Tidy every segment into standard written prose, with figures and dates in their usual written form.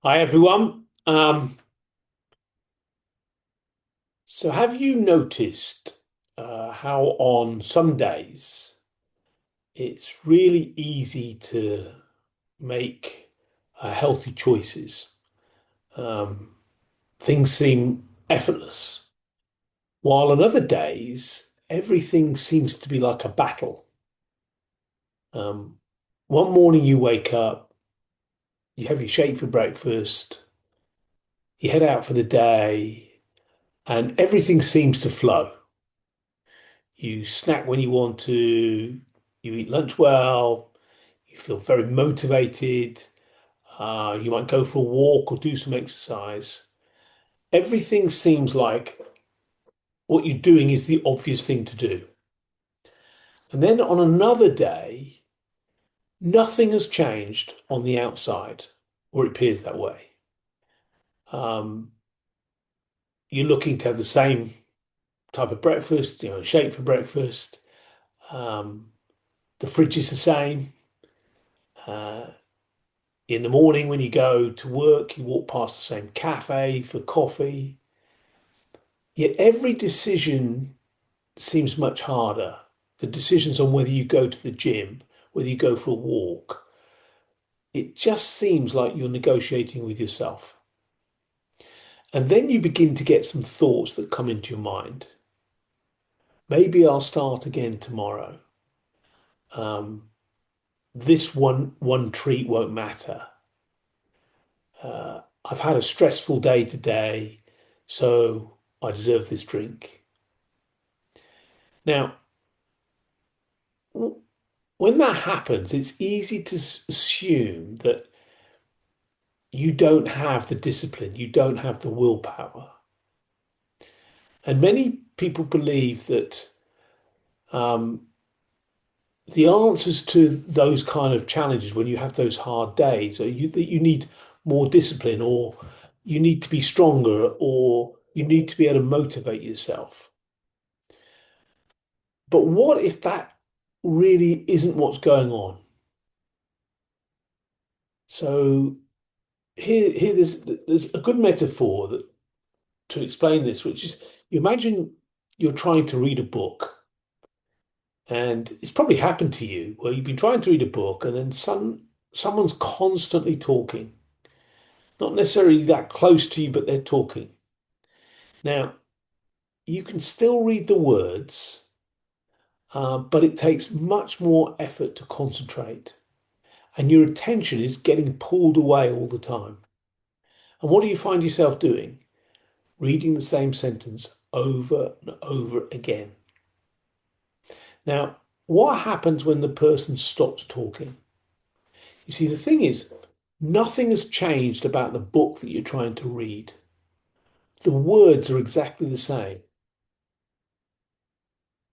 Hi everyone. So have you noticed how on some days it's really easy to make healthy choices? Um, Things seem effortless, while on other days everything seems to be like a battle. Um, One morning you wake up, you have your shake for breakfast, you head out for the day, and everything seems to flow. You snack when you want to, you eat lunch well, you feel very motivated, you might go for a walk or do some exercise. Everything seems like what you're doing is the obvious thing to do. And then on another day, nothing has changed on the outside, or it appears that way. Um, you're looking to have the same type of breakfast, shake for breakfast. Um, the fridge is the same. Uh, In the morning, when you go to work, you walk past the same cafe for coffee. Yet every decision seems much harder. The decisions on whether you go to the gym, whether you go for a walk, it just seems like you're negotiating with yourself. And then you begin to get some thoughts that come into your mind. Maybe I'll start again tomorrow. Um, this one treat won't matter. I've had a stressful day today, so I deserve this drink. Now, when that happens, it's easy to assume that you don't have the discipline, you don't have the willpower. And many people believe that um, the answers to those kind of challenges, when you have those hard days, are that you need more discipline, or you need to be stronger, or you need to be able to motivate yourself. But what if that really isn't what's going on? So here there's a good metaphor that to explain this, which is you imagine you're trying to read a book, and it's probably happened to you where you've been trying to read a book, and then someone's constantly talking, not necessarily that close to you, but they're talking. Now, you can still read the words, but it takes much more effort to concentrate, and your attention is getting pulled away all the time. And what do you find yourself doing? Reading the same sentence over and over again. Now, what happens when the person stops talking? You see, the thing is, nothing has changed about the book that you're trying to read. The words are exactly the same.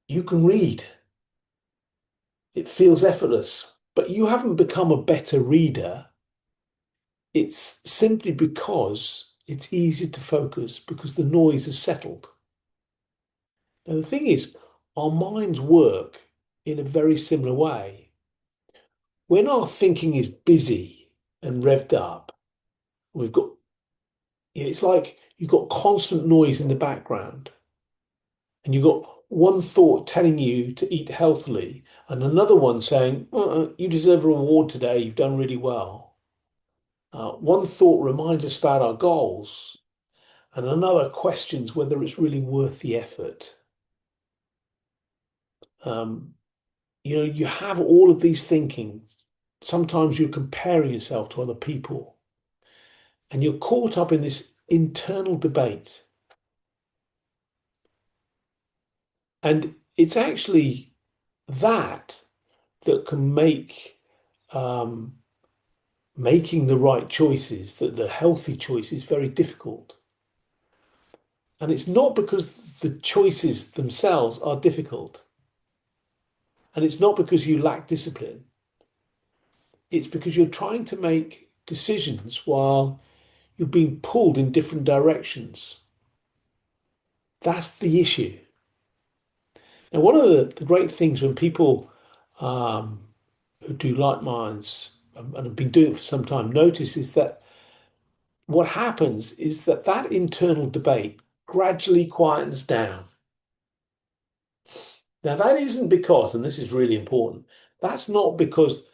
You can read, it feels effortless, but you haven't become a better reader. It's simply because it's easier to focus because the noise is settled. Now, the thing is, our minds work in a very similar way. When our thinking is busy and revved up, we've got, it's like you've got constant noise in the background, and you've got one thought telling you to eat healthily, and another one saying, you deserve a reward today, you've done really well. One thought reminds us about our goals, and another questions whether it's really worth the effort. Um, you have all of these thinking. Sometimes you're comparing yourself to other people, and you're caught up in this internal debate. And it's actually that that can make um, making the right choices, that the healthy choices, very difficult. And it's not because the choices themselves are difficult, and it's not because you lack discipline. It's because you're trying to make decisions while you're being pulled in different directions. That's the issue. Now, one of the great things when people um, who do LightMinds and have been doing it for some time notice is that what happens is that that internal debate gradually quietens down. Now, that isn't because, and this is really important, that's not because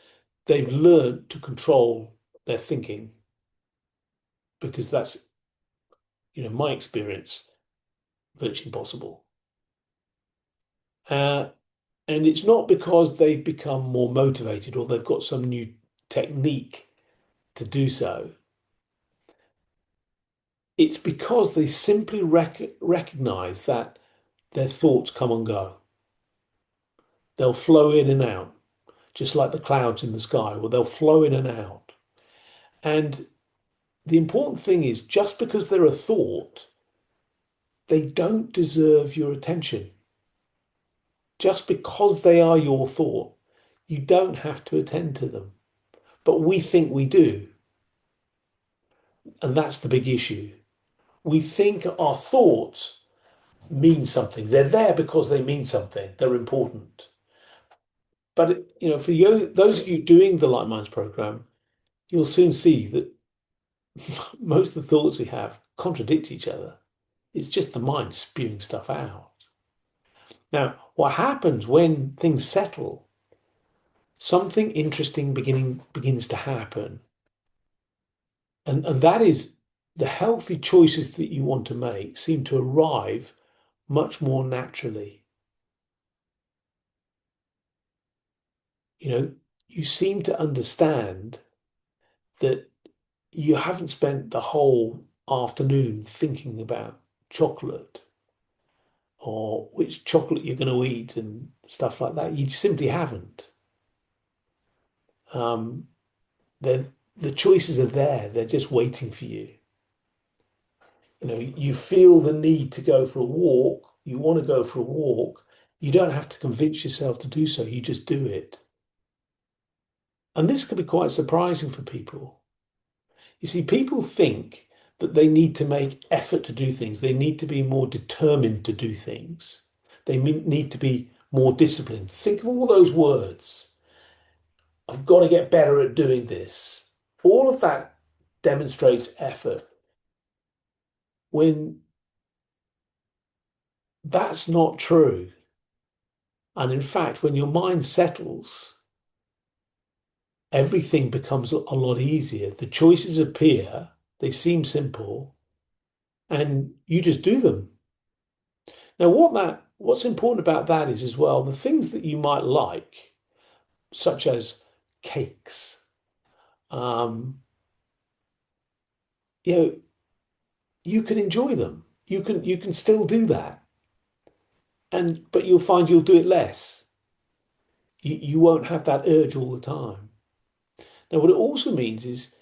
they've learned to control their thinking, because that's, my experience, virtually impossible. Uh, and it's not because they've become more motivated or they've got some new technique to do so. It's because they simply recognize that their thoughts come and go. They'll flow in and out, just like the clouds in the sky, well, they'll flow in and out. And the important thing is just because they're a thought, they don't deserve your attention. Just because they are your thought, you don't have to attend to them. But we think we do. And that's the big issue. We think our thoughts mean something. They're there because they mean something. They're important. But for you, those of you doing the Light Minds program, you'll soon see that most of the thoughts we have contradict each other. It's just the mind spewing stuff out. Now, what happens when things settle? Something interesting begins to happen. And that is the healthy choices that you want to make seem to arrive much more naturally. You know, you seem to understand that you haven't spent the whole afternoon thinking about chocolate or which chocolate you're going to eat and stuff like that. You simply haven't. Um, the choices are there. They're just waiting for you. You feel the need to go for a walk. You want to go for a walk. You don't have to convince yourself to do so. You just do it. And this can be quite surprising for people. You see, people think that they need to make effort to do things. They need to be more determined to do things. They need to be more disciplined. Think of all those words. I've got to get better at doing this. All of that demonstrates effort when that's not true. And in fact, when your mind settles, everything becomes a lot easier. The choices appear, they seem simple, and you just do them. Now, what's important about that is as well, the things that you might like, such as cakes, um, you know, you can enjoy them. You can still do that. But you'll find you'll do it less. You won't have that urge all the time. Now, what it also means is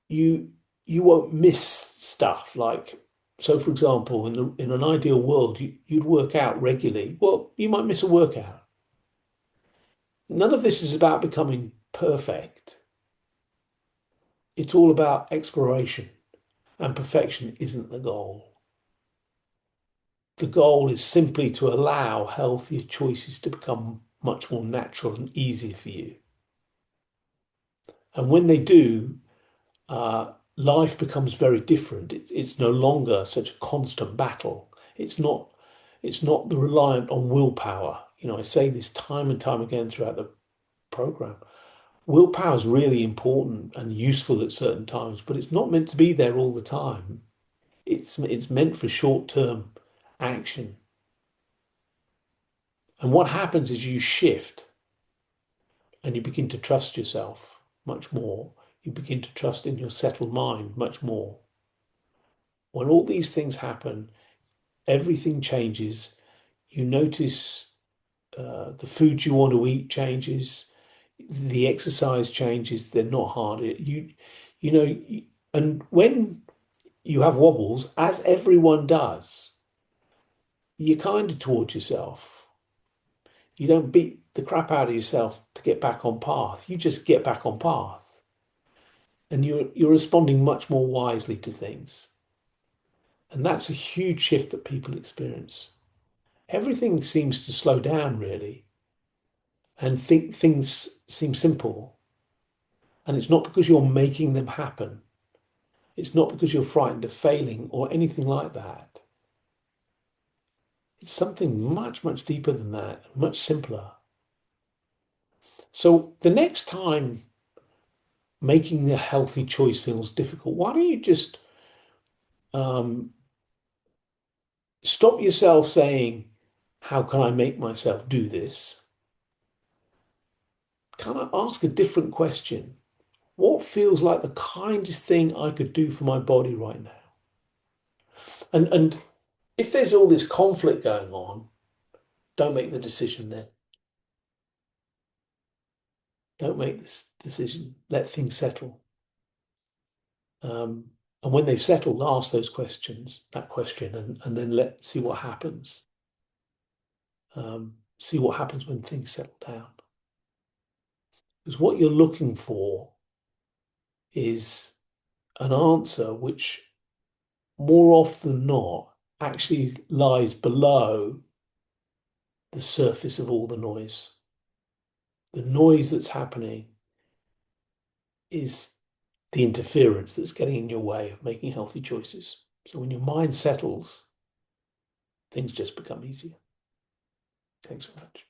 you you won't miss stuff like, so for example, in an ideal world, you'd work out regularly. Well, you might miss a workout. None of this is about becoming perfect. It's all about exploration, and perfection isn't the goal. The goal is simply to allow healthier choices to become much more natural and easier for you. And when they do, life becomes very different. It's no longer such a constant battle. It's not the reliant on willpower. I say this time and time again throughout the program. Willpower is really important and useful at certain times, but it's not meant to be there all the time. It's meant for short-term action. And what happens is you shift and you begin to trust yourself much more. You begin to trust in your settled mind much more. When all these things happen, everything changes. You notice the food you want to eat changes, the exercise changes. They're not hard. You know, and when you have wobbles, as everyone does, you're kinder towards yourself. You don't beat the crap out of yourself to get back on path. You just get back on path, and you're responding much more wisely to things. And that's a huge shift that people experience. Everything seems to slow down really, and think things seem simple. And it's not because you're making them happen. It's not because you're frightened of failing or anything like that. It's something much, much deeper than that, much simpler. So the next time making the healthy choice feels difficult, why don't you just um, stop yourself saying, how can I make myself do this? Kind of ask a different question. What feels like the kindest thing I could do for my body right now? And if there's all this conflict going on, don't make the decision then. Don't make this decision. Let things settle. And when they've settled, ask those questions, that question, and then let see what happens. See what happens when things settle down. Because what you're looking for is an answer which more often than not actually lies below the surface of all the noise. The noise that's happening is the interference that's getting in your way of making healthy choices. So when your mind settles, things just become easier. Thanks so much.